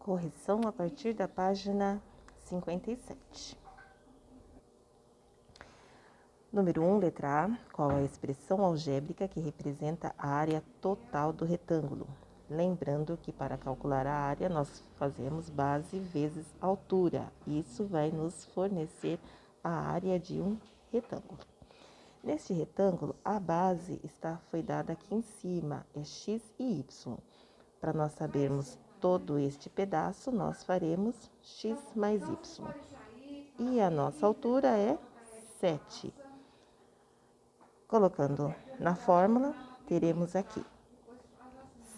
Correção a partir da página 57. Número 1, letra A. Qual a expressão algébrica que representa a área total do retângulo? Lembrando que para calcular a área, nós fazemos base vezes altura. Isso vai nos fornecer a área de um retângulo. Neste retângulo, a base foi dada aqui em cima, é x e y. Para nós sabermos todo este pedaço, nós faremos x mais y. E a nossa altura é 7. Colocando na fórmula, teremos aqui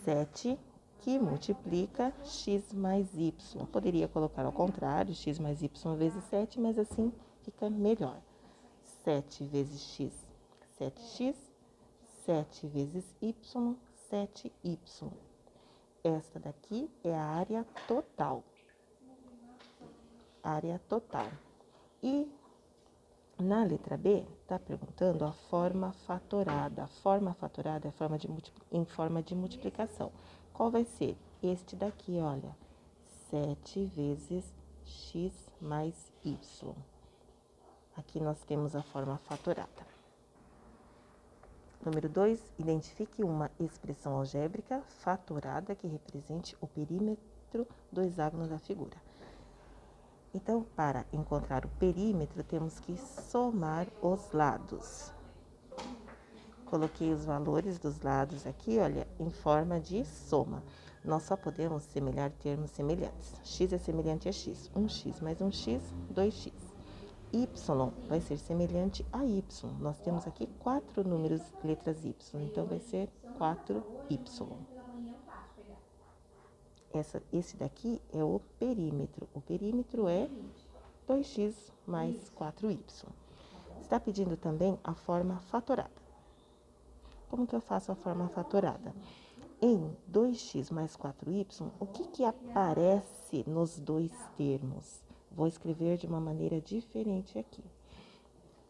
7 que multiplica x mais y. Poderia colocar ao contrário, x mais y vezes 7, mas assim fica melhor. 7 vezes x, 7x, 7 vezes y, 7y. Esta daqui é a área total. Área total. E na letra B, está perguntando a forma fatorada. A forma fatorada é em forma de multiplicação. Qual vai ser? Este daqui, olha. 7 vezes x mais y. Aqui nós temos a forma fatorada. Número 2, identifique uma expressão algébrica fatorada que represente o perímetro do hexágono da figura. Então, para encontrar o perímetro, temos que somar os lados. Coloquei os valores dos lados aqui, olha, em forma de soma. Nós só podemos semelhar termos semelhantes. X é semelhante a x. 1x mais 1x, 2x. Y vai ser semelhante a y. Nós temos aqui 4 números, letras y. Então, vai ser 4y. Esse daqui é o perímetro. O perímetro é 2x mais 4y. Está pedindo também a forma fatorada. Como que eu faço a forma fatorada? Em 2x mais 4y, o que aparece nos dois termos? Vou escrever de uma maneira diferente aqui.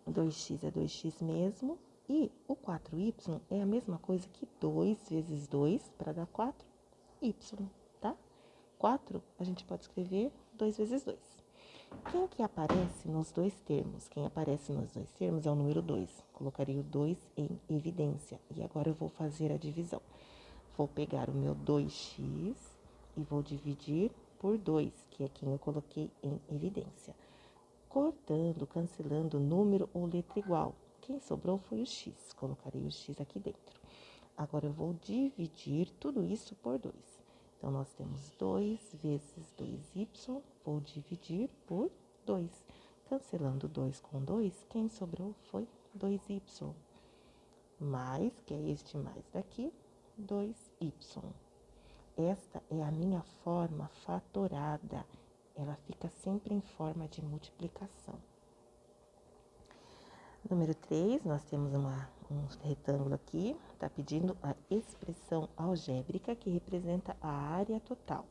2x é 2x mesmo. E o 4y é a mesma coisa que 2 vezes 2 para dar 4y. 4, a gente pode escrever 2 vezes 2. Quem que aparece nos dois termos? Quem aparece nos dois termos é o número 2. Colocarei o 2 em evidência. E agora eu vou fazer a divisão. Vou pegar o meu 2x e vou dividir por 2, que é quem eu coloquei em evidência. Cortando, cancelando número ou letra igual. Quem sobrou foi o x. Colocarei o x aqui dentro. Agora eu vou dividir tudo isso por 2. Então, nós temos 2 vezes 2y, vou dividir por 2. Cancelando 2 com 2, quem sobrou foi 2y. Mais, que é este mais daqui, 2y. Esta é a minha forma fatorada. Ela fica sempre em forma de multiplicação. Número 3, nós temos um retângulo aqui, está pedindo a expressão algébrica que representa a área total.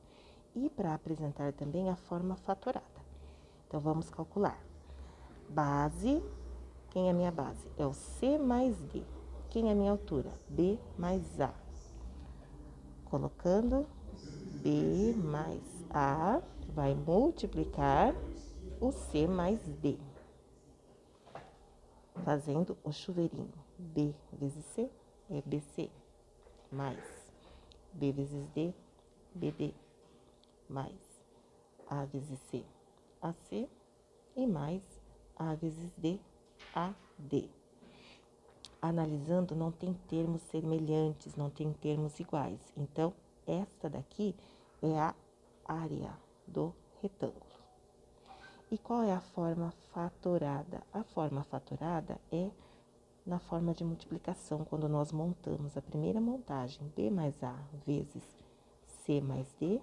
E para apresentar também a forma fatorada. Então, vamos calcular. Base, quem é a minha base? É o C mais D. Quem é a minha altura? B mais A. Colocando B mais A, vai multiplicar o C mais D. Fazendo o chuveirinho. B vezes C é BC, mais B vezes D, BD, mais A vezes C, AC, e mais A vezes D, AD. Analisando, não tem termos semelhantes, não tem termos iguais. Então, esta daqui é a área do retângulo. E qual é a forma fatorada? A forma fatorada é na forma de multiplicação, quando nós montamos a primeira montagem, B mais A vezes C mais D,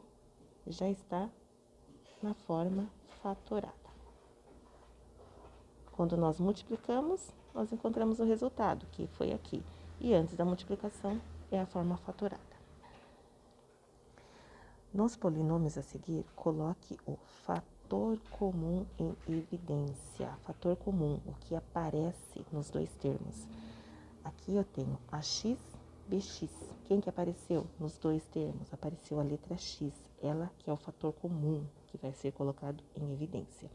já está na forma fatorada. Quando nós multiplicamos, nós encontramos o resultado, que foi aqui. E antes da multiplicação, é a forma fatorada. Nos polinômios a seguir, coloque o fator comum em evidência. Fator comum, o que aparece nos dois termos. Aqui eu tenho ax BX. Quem que apareceu nos dois termos? Apareceu a letra X, ela que é o fator comum que vai ser colocado em evidência.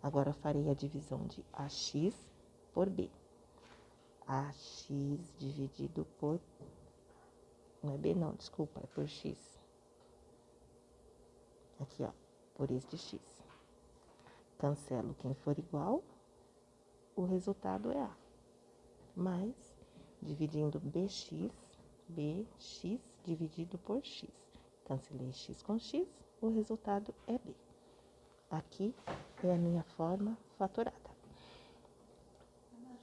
Agora, eu farei a divisão de AX por B. AX dividido por... Não é B não, desculpa, é por X. Aqui, ó, por este X. Cancelo quem for igual, o resultado é A. Mais, dividindo BX dividido por X. Cancelei X com X, o resultado é B. Aqui é a minha forma fatorada.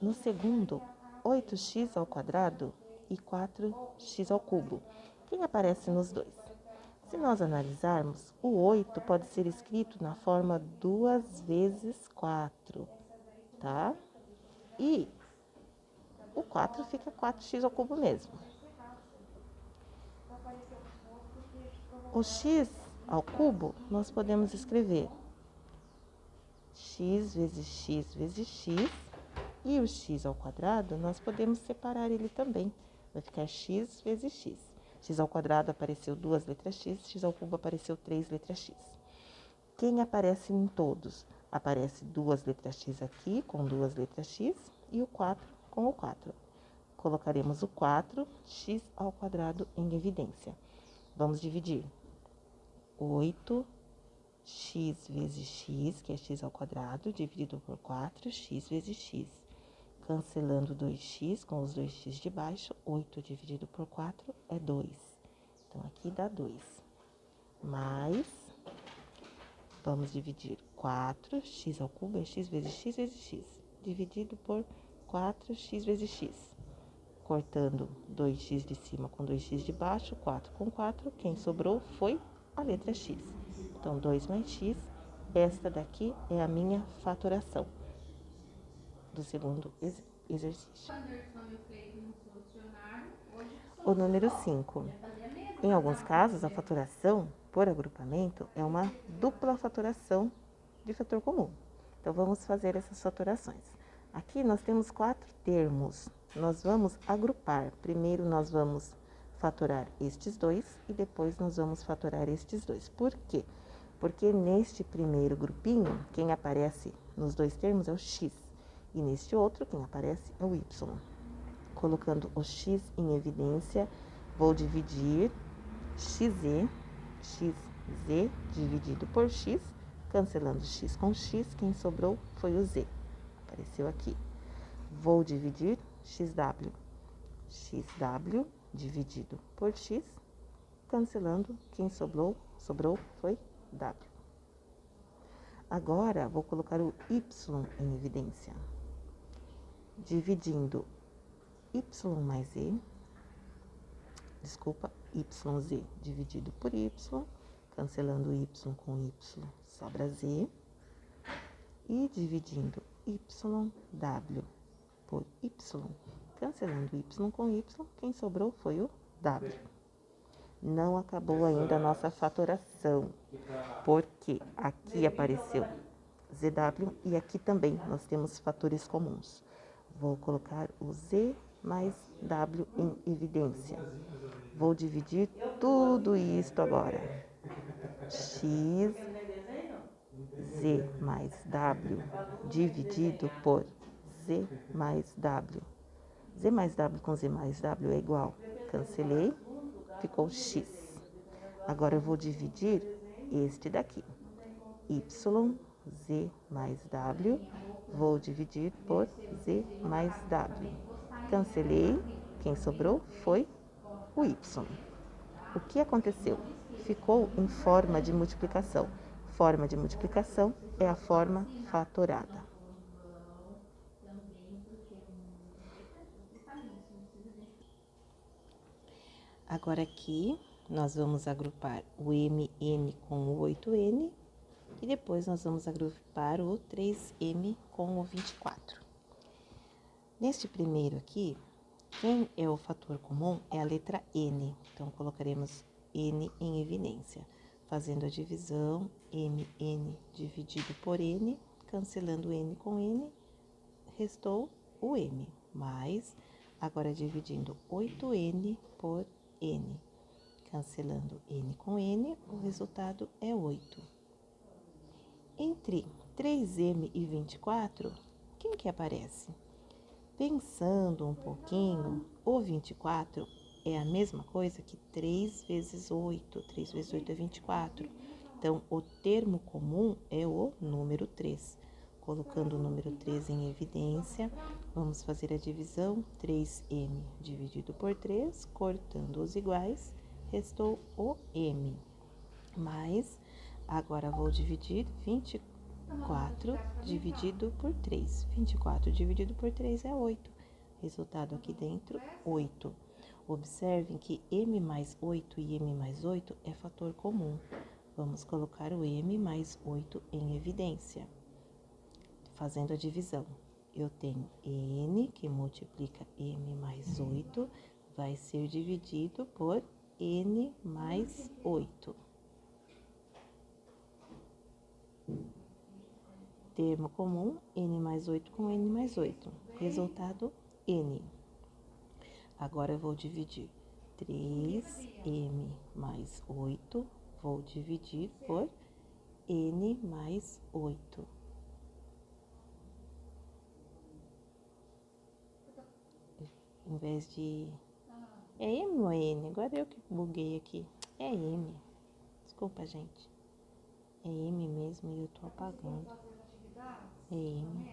No segundo, 8x ao quadrado e 4x ao cubo. Quem aparece nos dois? Se nós analisarmos, o 8 pode ser escrito na forma 2 vezes 4, tá? E o 4 fica 4x ao cubo mesmo. O x ao cubo, nós podemos escrever x vezes x vezes x. E o x ao quadrado, nós podemos separar ele também. Vai ficar x vezes x. X ao quadrado apareceu 2 letras x, x ao cubo apareceu 3 letras x. Quem aparece em todos? Aparece 2 letras x aqui, com 2 letras x, e o 4 com o 4. Colocaremos o 4, x ao quadrado, em evidência. Vamos dividir. 8x vezes x, que é x ao quadrado, dividido por 4, x vezes x. Cancelando 2x com os 2x de baixo, 8 dividido por 4 é 2. Então, aqui dá 2. Mais, vamos dividir 4, x ao cubo é x vezes x vezes x, dividido por 4x vezes x. Cortando 2x de cima com 2x de baixo, 4 com 4, quem sobrou foi a letra x. Então, 2 mais x, esta daqui é a minha fatoração do segundo exercício. O número 5. Em alguns casos, a fatoração por agrupamento é uma dupla fatoração de fator comum. Então, vamos fazer essas fatorações. Aqui nós temos 4 termos. Nós vamos agrupar. Primeiro, nós vamos fatorar estes dois e depois nós vamos fatorar estes dois. Por quê? Porque neste primeiro grupinho, quem aparece nos dois termos é o x. E neste outro, quem aparece é o y. Colocando o x em evidência, vou dividir xz dividido por x, cancelando x com x, quem sobrou foi o z. Apareceu aqui. Vou dividir xw dividido por x, cancelando, quem sobrou foi w. Agora, vou colocar o y em evidência. Dividindo y mais z, yz dividido por y, cancelando y com y, sobra z. E dividindo yw por y, cancelando y com y, quem sobrou foi o w. Não acabou ainda a nossa fatoração, porque aqui apareceu zw e aqui também nós temos fatores comuns. Vou colocar o z mais w em evidência. Vou dividir tudo isto agora. X, z mais w dividido por z mais w. Z mais w com z mais w é igual. Cancelei, ficou x. Agora, eu vou dividir este daqui. Z mais w, vou dividir por z mais w. Cancelei, quem sobrou foi o y. O que aconteceu? Ficou em forma de multiplicação. Forma de multiplicação é a forma fatorada. Agora aqui, nós vamos agrupar o mn com o 8n e depois nós vamos agrupar o 3m com o 24. Neste primeiro aqui, quem é o fator comum é a letra n. Então, colocaremos n em evidência. Fazendo a divisão, mn dividido por n, cancelando n com n, restou o m. Mais, Agora, dividindo 8n por n. Cancelando n com n, o resultado é 8. Entre 3m e 24, quem que aparece? Pensando um pouquinho, o 24 é a mesma coisa que 3 vezes 8. 3 vezes 8 é 24. Então, o termo comum é o número 3. Colocando o número 3 em evidência, vamos fazer a divisão. 3m dividido por 3, cortando os iguais, restou o m. Mas, agora vou dividir 24 dividido por 3. 24 dividido por 3 é 8. Resultado aqui dentro, 8. Observem que m mais 8 e m mais 8 é fator comum. Vamos colocar o m mais 8 em evidência. Fazendo a divisão, eu tenho n, que multiplica m mais 8, vai ser dividido por n mais 8. Termo comum, n mais 8 com n mais 8. Resultado, n. Agora eu vou dividir 3m mais 8, vou dividir por n mais 8. Em vez de... É m ou é n? Agora eu que buguei aqui. É m. Desculpa, gente. É m mesmo e eu tô apagando. É m.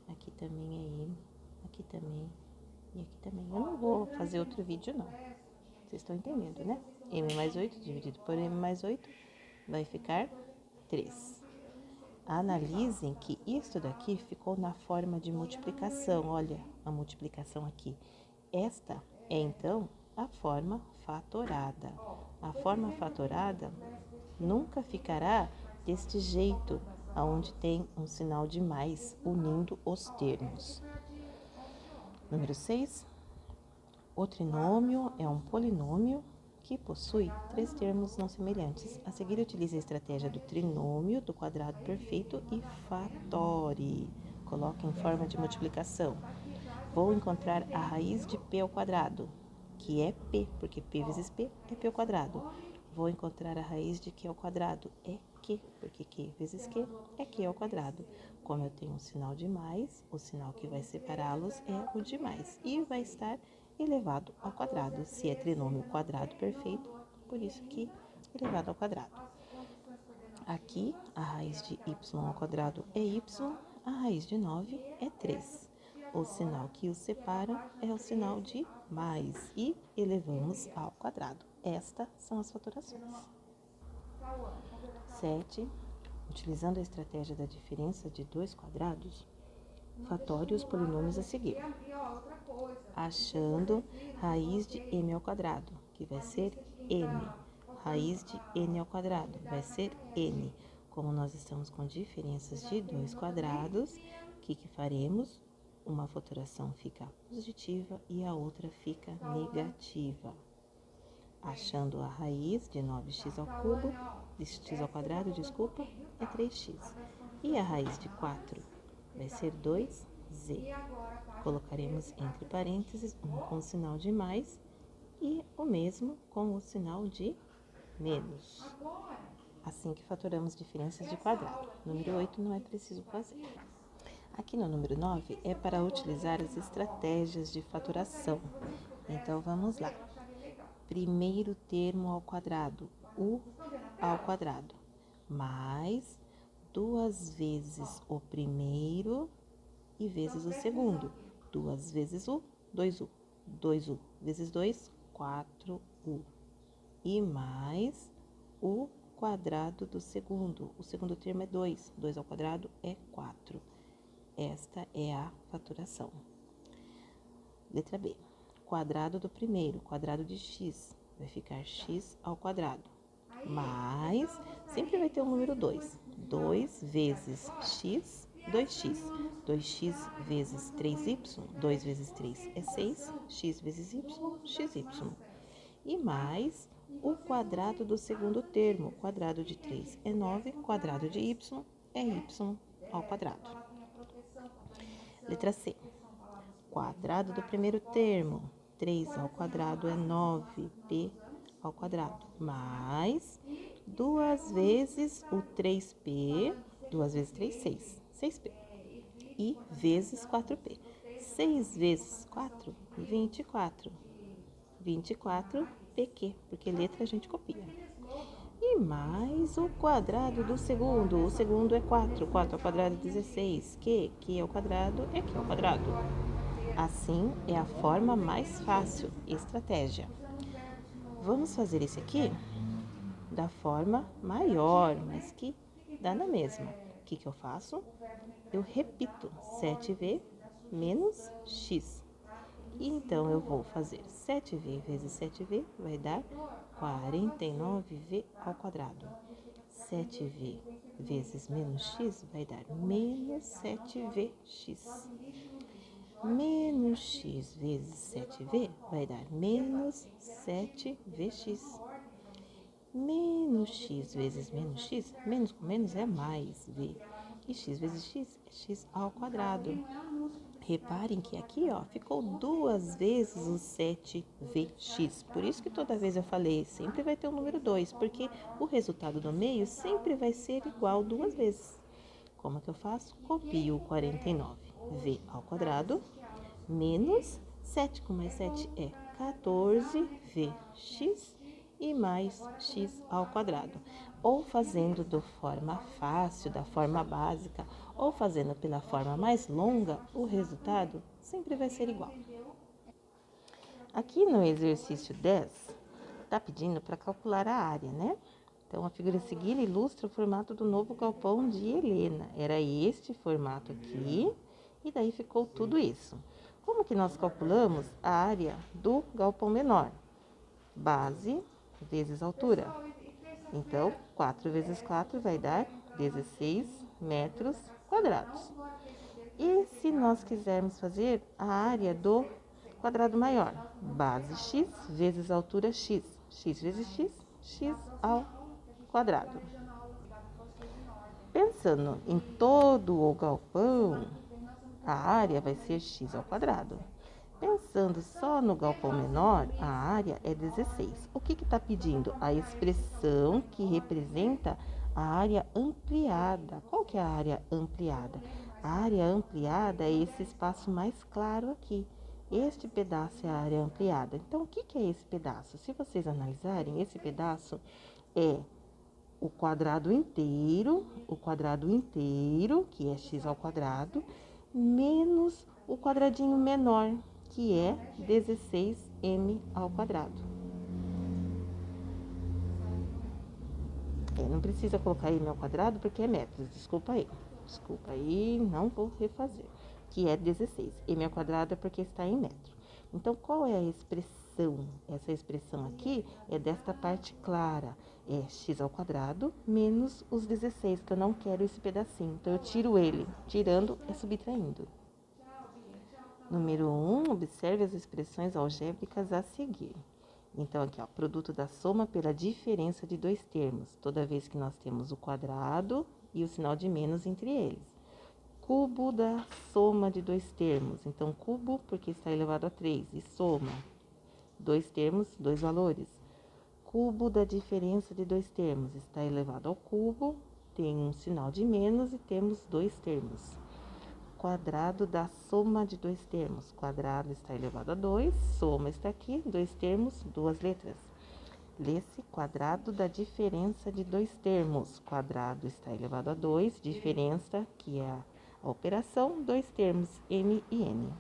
Aqui também é m. Aqui também. E aqui também. Eu não vou fazer outro vídeo, não. Vocês estão entendendo, né? M mais 8 dividido por m mais 8 vai ficar 3. Analisem que isto daqui ficou na forma de multiplicação. Olha a multiplicação aqui. Esta é, então, a forma fatorada. A forma fatorada nunca ficará deste jeito, onde tem um sinal de mais unindo os termos. Número 6. O trinômio é um polinômio que possui 3 termos não semelhantes. A seguir, utilize a estratégia do trinômio do quadrado perfeito e fatore. Coloque em forma de multiplicação. Vou encontrar a raiz de p ao quadrado, que é p, porque p vezes p é p ao quadrado. Vou encontrar a raiz de q ao quadrado, é q, porque q vezes q é q ao quadrado. Como eu tenho um sinal de mais, o sinal que vai separá-los é o de mais, e vai estar elevado ao quadrado. Se é trinômio quadrado perfeito, por isso que elevado ao quadrado. Aqui, a raiz de y ao quadrado é y, a raiz de 9 é 3. O sinal que os separa é o sinal de mais e elevamos ao quadrado. Estas são as fatorações. 7. Utilizando a estratégia da diferença de dois quadrados, fatore os polinômios a seguir. Achando raiz de m ao quadrado, que vai ser m. Raiz de n ao quadrado vai ser n. Como nós estamos com diferenças de dois quadrados, o que faremos? Uma fatoração fica positiva e a outra fica negativa. Achando a raiz de 9x ao cubo, de x ao quadrado, desculpa, é 3x. E a raiz de 4 vai ser 2z. Colocaremos entre parênteses um com o sinal de mais e o mesmo com o sinal de menos. Assim que fatoramos diferenças de quadrado. Número 8 não é preciso fazer. Aqui no número 9 é para utilizar as estratégias de fatoração. Então, vamos lá. Primeiro termo ao quadrado, u ao quadrado, mais 2 vezes o primeiro e vezes o segundo. 2 vezes u, 2u. 2u vezes 2, 4u. E mais o quadrado do segundo. O segundo termo é 2. 2 ao quadrado é 4. Esta é a fatoração. Letra B. Quadrado do primeiro, quadrado de x, vai ficar x ao quadrado. Mas, sempre vai ter o número 2. 2 vezes x, 2x. 2x vezes 3y, 2 vezes 3 é 6. X vezes y, xy. E mais o quadrado do segundo termo. Quadrado de 3 é 9, quadrado de y é y ao quadrado. Letra C. Quadrado do primeiro termo, 3 ao quadrado é 9p ao quadrado, mais 2 vezes o 3p, 2 vezes 3, 6, 6p, e vezes 4p. 6 vezes 4, 24. 24pq, porque letra a gente copia. E mais o quadrado do segundo. O segundo é 4. 4 ao quadrado é 16. Que ao quadrado é que ao quadrado. Assim é a forma mais fácil, estratégia. Vamos fazer esse aqui da forma maior, mas que dá na mesma. O que eu faço? Eu repito 7v menos x. Então, eu vou fazer 7v vezes 7v, vai dar 49v ao quadrado. 7v vezes menos x vai dar menos 7vx. Menos x vezes 7v vai dar menos 7vx. Menos x vezes menos x, menos com menos é mais v. E x vezes x é x ao quadrado. Reparem que aqui, ó, ficou 2 vezes o 7vx. Por isso que toda vez eu falei, sempre vai ter o número 2, porque o resultado do meio sempre vai ser igual 2 vezes. Como é que eu faço? Copio o 49v ao quadrado menos 7 com mais 7 é 14vx e mais x ao quadrado. Ou fazendo da forma fácil, da forma básica, ou fazendo pela forma mais longa, o resultado sempre vai ser igual. Aqui no exercício 10, está pedindo para calcular a área, né? Então, a figura a seguir ilustra o formato do novo galpão de Helena. Era este formato aqui, e daí ficou tudo isso. Como que nós calculamos a área do galpão menor? Base vezes altura. Então, 4 vezes 4 vai dar 16 metros quadrados. E se nós quisermos fazer a área do quadrado maior? Base x vezes altura x. X vezes x, x ao quadrado. Pensando em todo o galpão, a área vai ser x ao quadrado. Pensando só no galpão menor, a área é 16. O que está pedindo? A expressão que representa a área ampliada. Qual que é a área ampliada? A área ampliada é esse espaço mais claro aqui. Este pedaço é a área ampliada. Então, o que é esse pedaço? Se vocês analisarem, esse pedaço é o quadrado inteiro, que é x ao quadrado, menos o quadradinho menor, que é 16m ao quadrado. Não precisa colocar m ao quadrado porque é metros, desculpa aí, não vou refazer, que é 16. M ao quadrado é porque está em metro. Então, qual é a expressão? Essa expressão aqui é desta parte clara, é x ao quadrado menos os 16, que eu não quero esse pedacinho, então eu tiro ele, tirando é subtraindo. Número 1, observe as expressões algébricas a seguir. Então, aqui, ó, produto da soma pela diferença de dois termos, toda vez que nós temos o quadrado e o sinal de menos entre eles. Cubo da soma de dois termos, então, cubo porque está elevado a 3, e soma, dois termos, dois valores. Cubo da diferença de dois termos, está elevado ao cubo, tem um sinal de menos e temos dois termos. Quadrado da soma de dois termos. Quadrado está elevado a 2, soma está aqui, dois termos, duas letras. Lê-se quadrado da diferença de dois termos. Quadrado está elevado a 2, diferença, que é a operação, dois termos, m e n.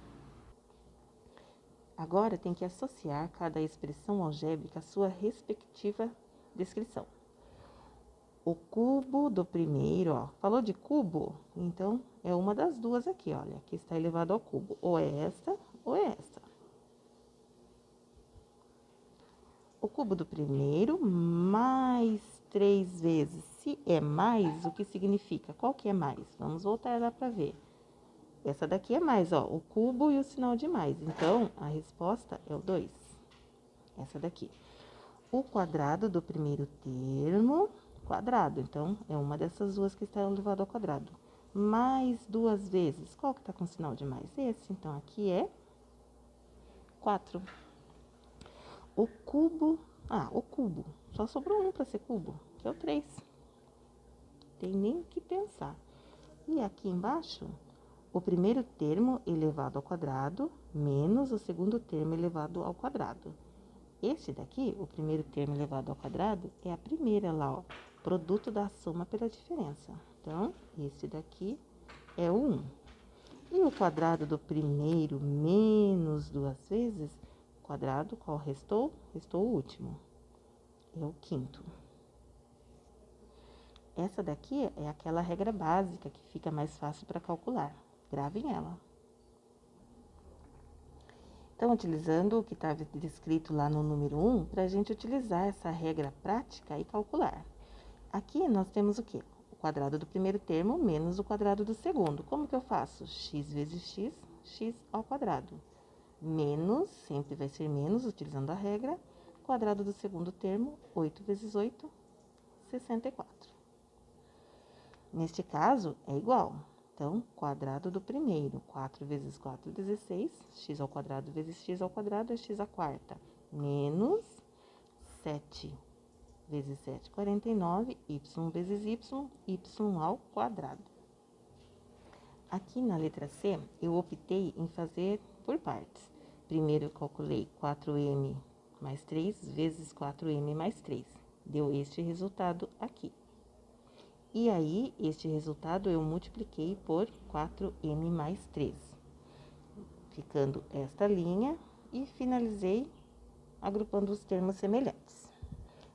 Agora tem que associar cada expressão algébrica à sua respectiva descrição. O cubo do primeiro, ó, falou de cubo? Então, é uma das duas aqui, olha, que está elevado ao cubo. Ou é esta, ou é esta. O cubo do primeiro, mais 3 vezes. Se é mais, o que significa? Qual que é mais? Vamos voltar lá para ver. Essa daqui é mais, ó, o cubo e o sinal de mais. Então, a resposta é o 2. Essa daqui. O quadrado do primeiro termo, quadrado. Então, é uma dessas duas que está elevado ao quadrado. Mais 2 vezes. Qual que está com sinal de mais? Esse. Então, aqui é 4. O cubo, o cubo, só sobrou um para ser cubo, que é o 3. Tem nem que pensar. E aqui embaixo, o primeiro termo elevado ao quadrado menos o segundo termo elevado ao quadrado. Esse daqui, o primeiro termo elevado ao quadrado, é a primeira lá, ó, produto da soma pela diferença. Então, esse daqui é o 1. E o quadrado do primeiro menos 2 vezes, quadrado, qual restou? Restou o último. É o quinto. Essa daqui é aquela regra básica que fica mais fácil para calcular. Gravem ela. Então, utilizando o que estava descrito lá no número 1, para a gente utilizar essa regra prática e calcular. Aqui nós temos o quê? O quadrado do primeiro termo menos o quadrado do segundo. Como que eu faço? X vezes x, x ao quadrado. Menos, sempre vai ser menos, utilizando a regra. Quadrado do segundo termo, 8 vezes 8, 64. Neste caso, é igual. Então, quadrado do primeiro, 4 vezes 4, 16. X ao quadrado vezes x ao quadrado é x à quarta. Menos 7 vezes 7, 49. Y vezes y ao quadrado. Aqui na letra C, eu optei em fazer por partes. Primeiro, eu calculei 4m mais 3 vezes 4m mais 3. Deu este resultado aqui. E aí, este resultado eu multipliquei por 4m mais 3. Ficando esta linha e finalizei agrupando os termos semelhantes.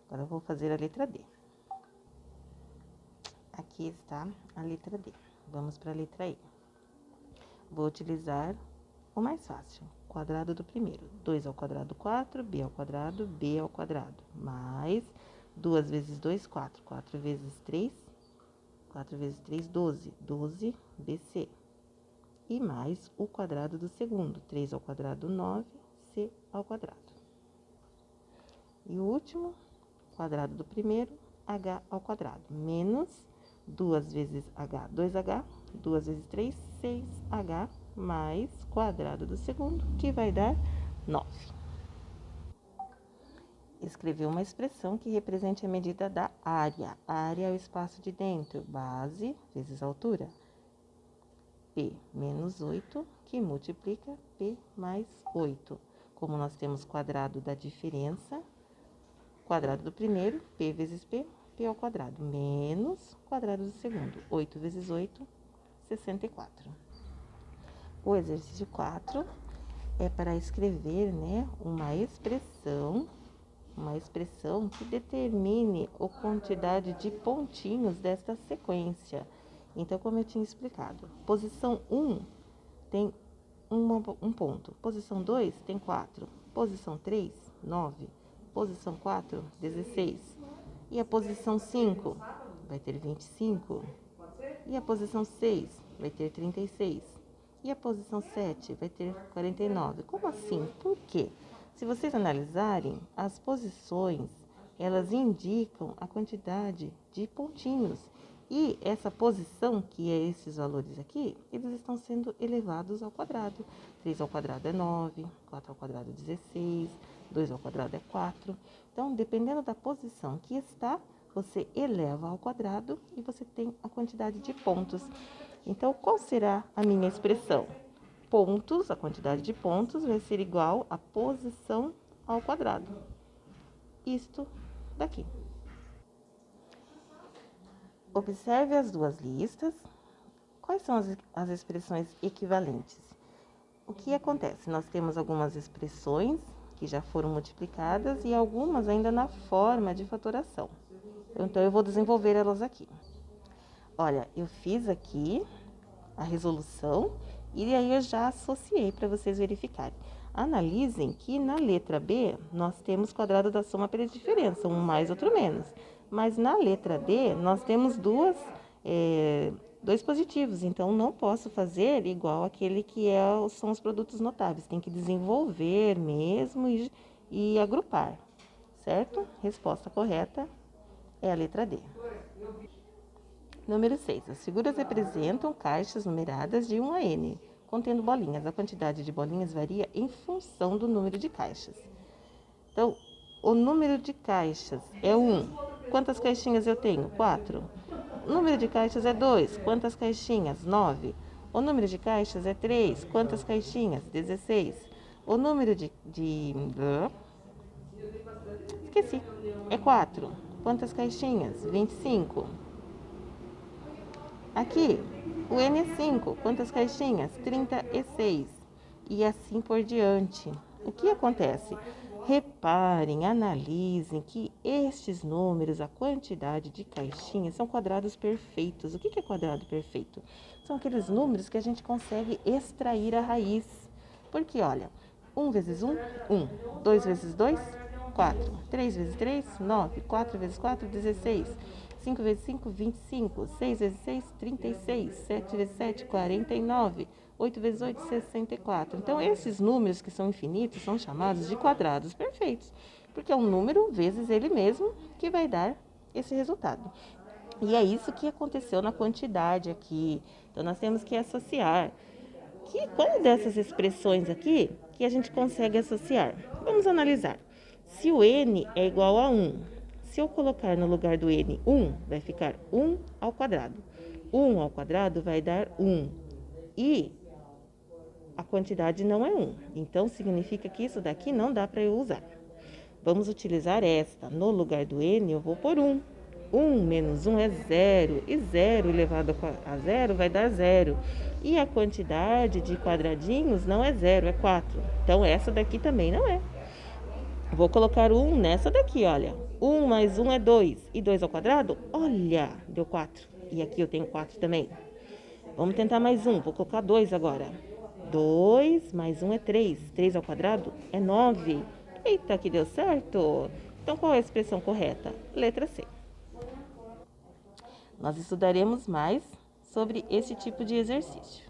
Agora, eu vou fazer a letra D. Aqui está a letra D. Vamos para a letra E. Vou utilizar o mais fácil. Quadrado do primeiro. 2 ao quadrado, 4. B ao quadrado, B ao quadrado. Mais 2 vezes 2, 4. 4 vezes 3, 4 vezes 3, 12. 12, BC. E mais o quadrado do segundo. 3 ao quadrado, 9. C ao quadrado. E o último, quadrado do primeiro, H ao quadrado. Menos 2 vezes H, 2H. 2 vezes 3, 6H. Mais quadrado do segundo, que vai dar 9. Escrever uma expressão que represente a medida da área. A área é o espaço de dentro. Base vezes altura. P menos 8, que multiplica P mais 8. Como nós temos quadrado da diferença, quadrado do primeiro, P vezes P, P ao quadrado. Menos quadrado do segundo. 8 vezes 8, 64. O exercício 4 é para escrever, uma expressão que determine a quantidade de pontinhos desta sequência. Então, como eu tinha explicado, posição 1 tem um ponto, posição 2 tem 4, posição 3, 9, posição 4, 16, e a posição 5 vai ter 25, e a posição 6 vai ter 36, e a posição 7 vai ter 49. Como assim? Por quê? Se vocês analisarem, as posições, elas indicam a quantidade de pontinhos. E essa posição, que é esses valores aqui, eles estão sendo elevados ao quadrado. 3 ao quadrado é 9, 4 ao quadrado é 16, 2 ao quadrado é 4. Então, dependendo da posição que está, você eleva ao quadrado e você tem a quantidade de pontos. Então, qual será a minha expressão? Pontos, a quantidade de pontos vai ser igual à posição ao quadrado. Isto daqui. Observe as duas listas. Quais são as expressões equivalentes? O que acontece? Nós temos algumas expressões que já foram multiplicadas e algumas ainda na forma de fatoração. Então, eu vou desenvolver elas aqui. Olha, eu fiz aqui a resolução e aí eu já associei para vocês verificarem. Analisem que na letra B nós temos quadrado da soma pela diferença, um mais, outro menos. Mas na letra D nós temos dois positivos, então não posso fazer igual aquele que são os produtos notáveis. Tem que desenvolver mesmo e agrupar, certo? Resposta correta é a letra D. Número 6. As figuras representam caixas numeradas de 1 a N, contendo bolinhas. A quantidade de bolinhas varia em função do número de caixas. Então, o número de caixas é 1. Quantas caixinhas eu tenho? 4. O número de caixas é 2. Quantas caixinhas? 9. O número de caixas é 3. Quantas caixinhas? 16. O número Esqueci. É 4. Quantas caixinhas? 25. Aqui, o N é 5. Quantas caixinhas? 36. E assim por diante. O que acontece? Reparem, analisem que estes números, a quantidade de caixinhas, são quadrados perfeitos. O que é quadrado perfeito? São aqueles números que a gente consegue extrair a raiz. Porque, olha, 1 vezes 1, 1. 2 vezes 2, 4. 3 vezes 3, 9. 4 vezes 4, 16. 5 vezes 5, 25. 6 vezes 6, 36. 7 vezes 7, 49. 8 vezes 8, 64. Então, esses números que são infinitos são chamados de quadrados perfeitos, porque é um número vezes ele mesmo que vai dar esse resultado. E é isso que aconteceu na quantidade aqui. Então, nós temos que associar. Qual dessas expressões aqui que a gente consegue associar? Vamos analisar. Se o n é igual a 1, se eu colocar no lugar do n 1, vai ficar 1 ao quadrado. 1 ao quadrado vai dar 1. E a quantidade não é 1. Então, significa que isso daqui não dá para eu usar. Vamos utilizar esta. No lugar do n, eu vou pôr 1. 1 menos 1 é 0. E 0 elevado a 0 vai dar 0. E a quantidade de quadradinhos não é 0, é 4. Então, essa daqui também não é. Vou colocar 1 nessa daqui, olha. 1 mais 1 é 2. E 2 ao quadrado? Olha, deu 4. E aqui eu tenho 4 também. Vamos tentar mais um. Vou colocar 2 agora. 2 mais 1 é 3. 3 ao quadrado é 9. Eita, que deu certo! Então, qual é a expressão correta? Letra C. Nós estudaremos mais sobre esse tipo de exercício.